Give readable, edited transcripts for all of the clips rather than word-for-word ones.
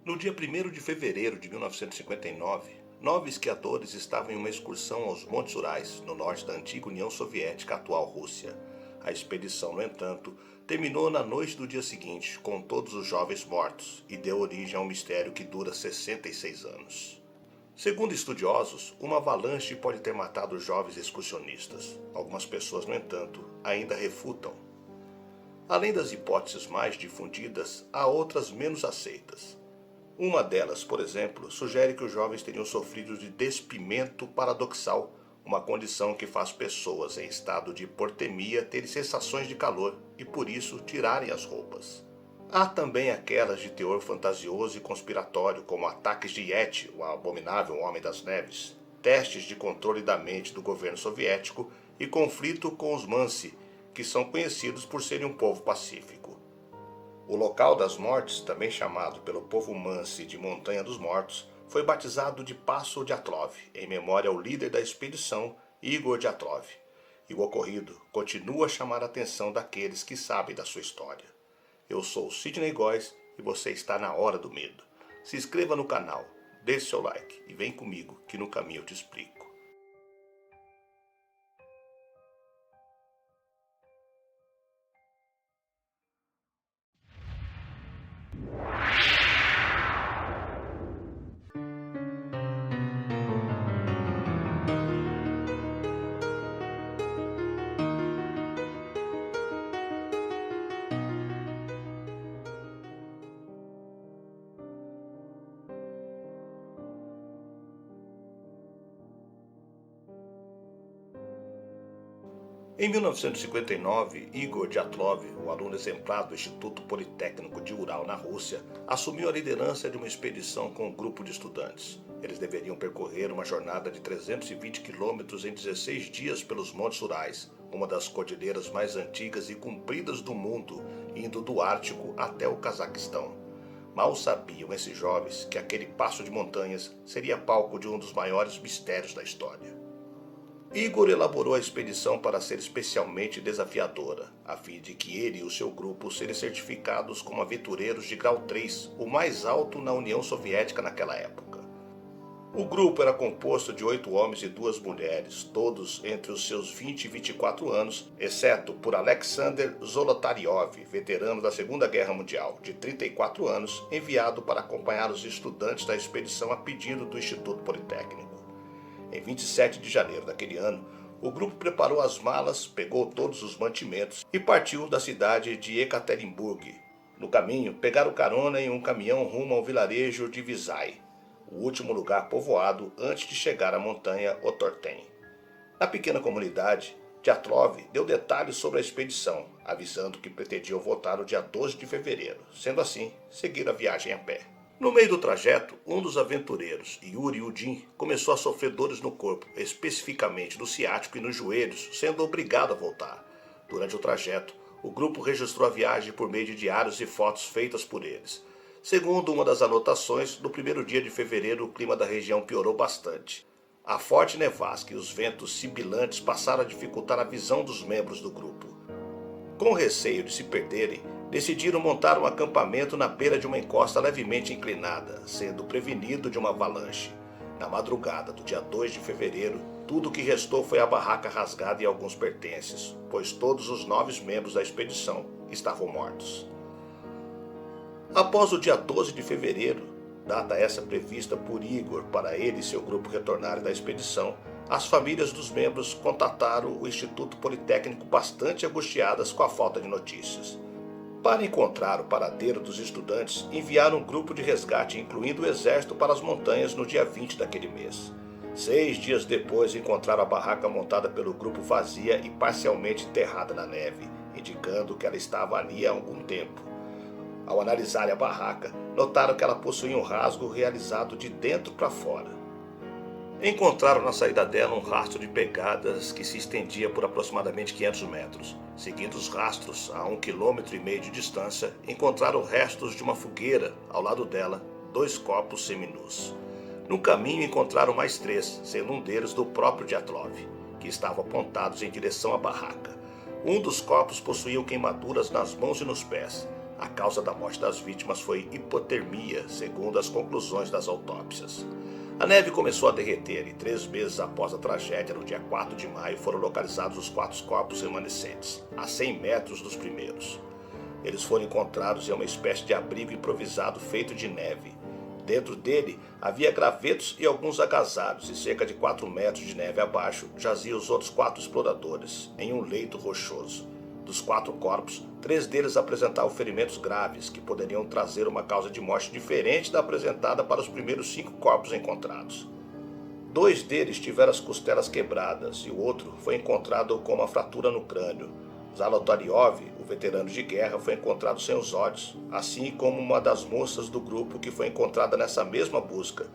No dia 1º de fevereiro de 1959, 9 esquiadores estavam em uma excursão aos Montes Urais, no norte da antiga União Soviética, atual Rússia. A expedição, no entanto, terminou na noite do dia seguinte, com todos os jovens mortos, e deu origem a um mistério que dura 66 anos. Segundo estudiosos, uma avalanche pode ter matado os jovens excursionistas. Algumas pessoas, no entanto, ainda refutam. Além das hipóteses mais difundidas, há outras menos aceitas. Uma delas, por exemplo, sugere que os jovens teriam sofrido de despimento paradoxal, uma condição que faz pessoas em estado de hipotermia terem sensações de calor e, por isso, tirarem as roupas. Há também aquelas de teor fantasioso e conspiratório, como ataques de Yeti, o abominável Homem das Neves, testes de controle da mente do governo soviético e conflito com os Mansi, que são conhecidos por serem um povo pacífico. O local das mortes, também chamado pelo povo Mansi de Montanha dos Mortos, foi batizado de Passo Dyatlov, em memória ao líder da expedição, Igor Dyatlov. E o ocorrido continua a chamar a atenção daqueles que sabem da sua história. Eu sou o Sidney Góes e você está na Hora do Medo. Se inscreva no canal, deixe seu like e vem comigo que no caminho eu te explico. Em 1959, Igor Dyatlov, um aluno exemplar do Instituto Politécnico de Ural, na Rússia, assumiu a liderança de uma expedição com um grupo de estudantes. Eles deveriam percorrer uma jornada de 320 quilômetros em 16 dias pelos Montes Urais, uma das cordilheiras mais antigas e compridas do mundo, indo do Ártico até o Cazaquistão. Mal sabiam esses jovens que aquele passo de montanhas seria palco de um dos maiores mistérios da história. Igor elaborou a expedição para ser especialmente desafiadora, a fim de que ele e o seu grupo serem certificados como aventureiros de grau 3, o mais alto na União Soviética naquela época. O grupo era composto de 8 homens e 2 mulheres, todos entre os seus 20 e 24 anos, exceto por Alexander Zolotaryov, veterano da Segunda Guerra Mundial, de 34 anos, enviado para acompanhar os estudantes da expedição a pedido do Instituto Politécnico. Em 27 de janeiro daquele ano, o grupo preparou as malas, pegou todos os mantimentos e partiu da cidade de Ekaterinburg. No caminho, pegaram carona em um caminhão rumo ao vilarejo de Vizay, o último lugar povoado antes de chegar à montanha Otorten. Na pequena comunidade, Dyatlov deu detalhes sobre a expedição, avisando que pretendiam voltar no dia 12 de fevereiro. Sendo assim, seguiram a viagem a pé. No meio do trajeto, um dos aventureiros, Yuri Yudin, começou a sofrer dores no corpo, especificamente no ciático e nos joelhos, sendo obrigado a voltar. Durante o trajeto, o grupo registrou a viagem por meio de diários e fotos feitas por eles. Segundo uma das anotações, no primeiro dia de fevereiro o clima da região piorou bastante. A forte nevasca e os ventos sibilantes passaram a dificultar a visão dos membros do grupo. Com receio de se perderem, decidiram montar um acampamento na beira de uma encosta levemente inclinada, sendo prevenido de uma avalanche. Na madrugada do dia 2 de fevereiro, tudo o que restou foi a barraca rasgada e alguns pertences, pois todos os 9 membros da expedição estavam mortos. Após o dia 12 de fevereiro, data essa prevista por Igor para ele e seu grupo retornarem da expedição, as famílias dos membros contataram o Instituto Politécnico bastante angustiadas com a falta de notícias. Para encontrar o paradeiro dos estudantes, enviaram um grupo de resgate, incluindo o exército, para as montanhas no dia 20 daquele mês. 6 dias depois, encontraram a barraca montada pelo grupo vazia e parcialmente enterrada na neve, indicando que ela estava ali há algum tempo. Ao analisarem a barraca, notaram que ela possuía um rasgo realizado de dentro para fora. Encontraram na saída dela um rastro de pegadas que se estendia por aproximadamente 500 metros. Seguindo os rastros a 1,5 km de distância, encontraram restos de uma fogueira. Ao lado dela, 2 corpos seminus. No caminho encontraram mais 3, sendo um deles do próprio Dyatlov, que estavam apontados em direção à barraca. Um dos corpos possuía queimaduras nas mãos e nos pés. A causa da morte das vítimas foi hipotermia, segundo as conclusões das autópsias. A neve começou a derreter e 3 meses após a tragédia, no dia 4 de maio, foram localizados os 4 corpos remanescentes, a 100 metros dos primeiros. Eles foram encontrados em uma espécie de abrigo improvisado feito de neve. Dentro dele havia gravetos e alguns agasalhos, e cerca de 4 metros de neve abaixo jaziam os outros 4 exploradores, em um leito rochoso. Dos 4 corpos, 3 deles apresentavam ferimentos graves, que poderiam trazer uma causa de morte diferente da apresentada para os primeiros 5 corpos encontrados. 2 deles tiveram as costelas quebradas e o outro foi encontrado com uma fratura no crânio. Zalotaryov, o veterano de guerra, foi encontrado sem os olhos, assim como uma das moças do grupo que foi encontrada nessa mesma busca,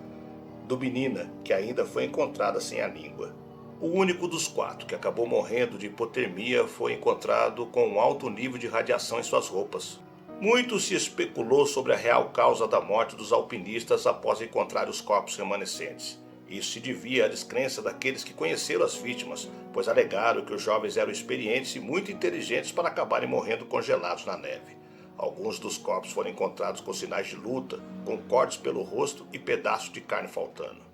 Dubinina, que ainda foi encontrada sem a língua. O único dos 4 que acabou morrendo de hipotermia foi encontrado com um alto nível de radiação em suas roupas. Muito se especulou sobre a real causa da morte dos alpinistas após encontrar os corpos remanescentes. Isso se devia à descrença daqueles que conheceram as vítimas, pois alegaram que os jovens eram experientes e muito inteligentes para acabarem morrendo congelados na neve. Alguns dos corpos foram encontrados com sinais de luta, com cortes pelo rosto e pedaços de carne faltando.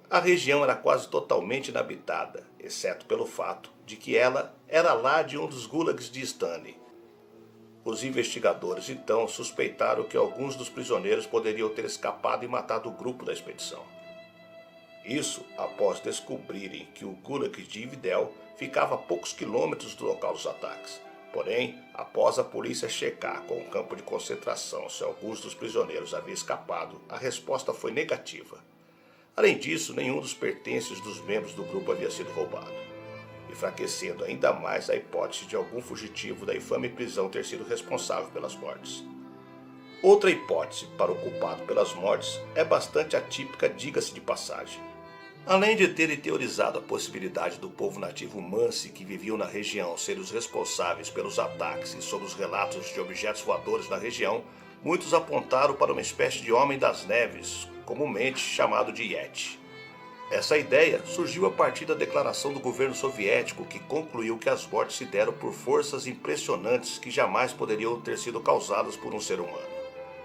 A região era quase totalmente inabitada, exceto pelo fato de que ela era lá de um dos gulags de Stanley. Os investigadores então suspeitaram que alguns dos prisioneiros poderiam ter escapado e matado o grupo da expedição. Isso após descobrirem que o gulag de Ividel ficava a poucos quilômetros do local dos ataques. Porém, após a polícia checar com o campo de concentração se alguns dos prisioneiros haviam escapado, a resposta foi negativa. Além disso, nenhum dos pertences dos membros do grupo havia sido roubado, enfraquecendo ainda mais a hipótese de algum fugitivo da infame prisão ter sido responsável pelas mortes. Outra hipótese para o culpado pelas mortes é bastante atípica, diga-se de passagem. Além de terem teorizado a possibilidade do povo nativo Mansi que viviam na região serem os responsáveis pelos ataques e sobre os relatos de objetos voadores na região, muitos apontaram para uma espécie de Homem das Neves, comumente chamado de Yeti. Essa ideia surgiu a partir da declaração do governo soviético, que concluiu que as mortes se deram por forças impressionantes que jamais poderiam ter sido causadas por um ser humano.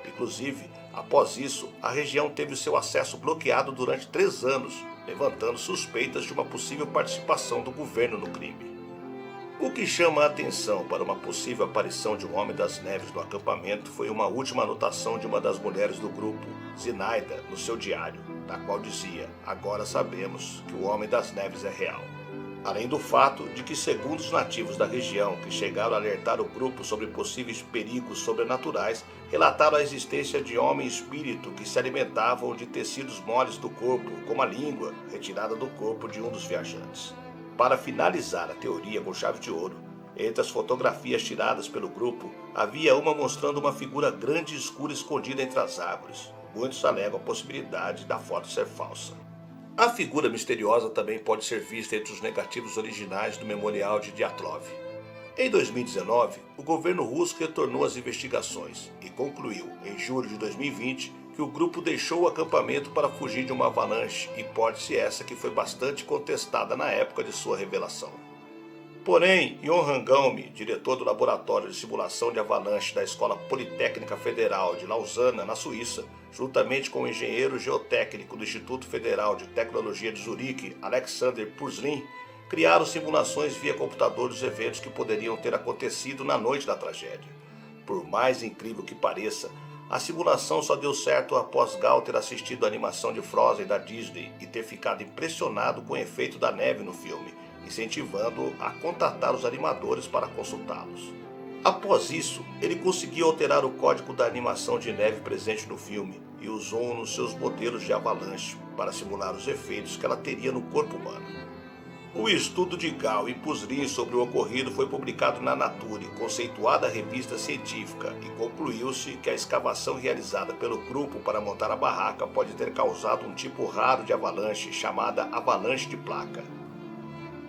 Inclusive, após isso, a região teve o seu acesso bloqueado durante 3 anos, levantando suspeitas de uma possível participação do governo no crime. O que chama a atenção para uma possível aparição de um Homem das Neves no acampamento foi uma última anotação de uma das mulheres do grupo, Zinaida, no seu diário, na qual dizia: "Agora sabemos que o Homem das Neves é real." Além do fato de que, segundo os nativos da região que chegaram a alertar o grupo sobre possíveis perigos sobrenaturais, relataram a existência de homem-espírito que se alimentavam de tecidos moles do corpo, como a língua, retirada do corpo de um dos viajantes. Para finalizar a teoria com chave de ouro, entre as fotografias tiradas pelo grupo, havia uma mostrando uma figura grande e escura escondida entre as árvores. Muitos alegam a possibilidade da foto ser falsa. A figura misteriosa também pode ser vista entre os negativos originais do memorial de Dyatlov. Em 2019, o governo russo retornou às investigações e concluiu, em julho de 2020, que o grupo deixou o acampamento para fugir de uma avalanche, hipótese essa que foi bastante contestada na época de sua revelação. Porém, Johann Gaume, diretor do Laboratório de Simulação de Avalanche da Escola Politécnica Federal de Lausana, na Suíça, juntamente com o engenheiro geotécnico do Instituto Federal de Tecnologia de Zurique, Alexander Purzlin, criaram simulações via computador dos eventos que poderiam ter acontecido na noite da tragédia. Por mais incrível que pareça, a simulação só deu certo após Gal ter assistido a animação de Frozen da Disney e ter ficado impressionado com o efeito da neve no filme, incentivando-o a contatar os animadores para consultá-los. Após isso, ele conseguiu alterar o código da animação de neve presente no filme e usou-o nos seus modelos de avalanche para simular os efeitos que ela teria no corpo humano. O estudo de Gal e Purzlin sobre o ocorrido foi publicado na Nature, conceituada revista científica, e concluiu-se que a escavação realizada pelo grupo para montar a barraca pode ter causado um tipo raro de avalanche chamada avalanche de placa.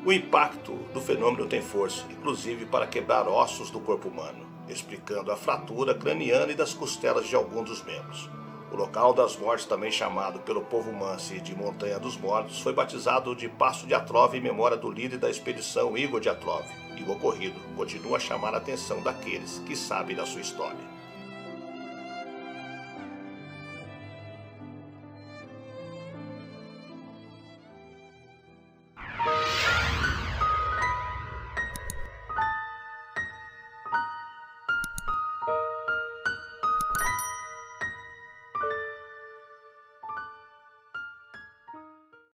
O impacto do fenômeno tem força, inclusive para quebrar ossos do corpo humano, explicando a fratura craniana e das costelas de alguns dos membros. O local das mortes, também chamado pelo povo Mansi de Montanha dos Mortos, foi batizado de Passo de Atrov em memória do líder da expedição Igor Dyatlov, e o ocorrido continua a chamar a atenção daqueles que sabem da sua história.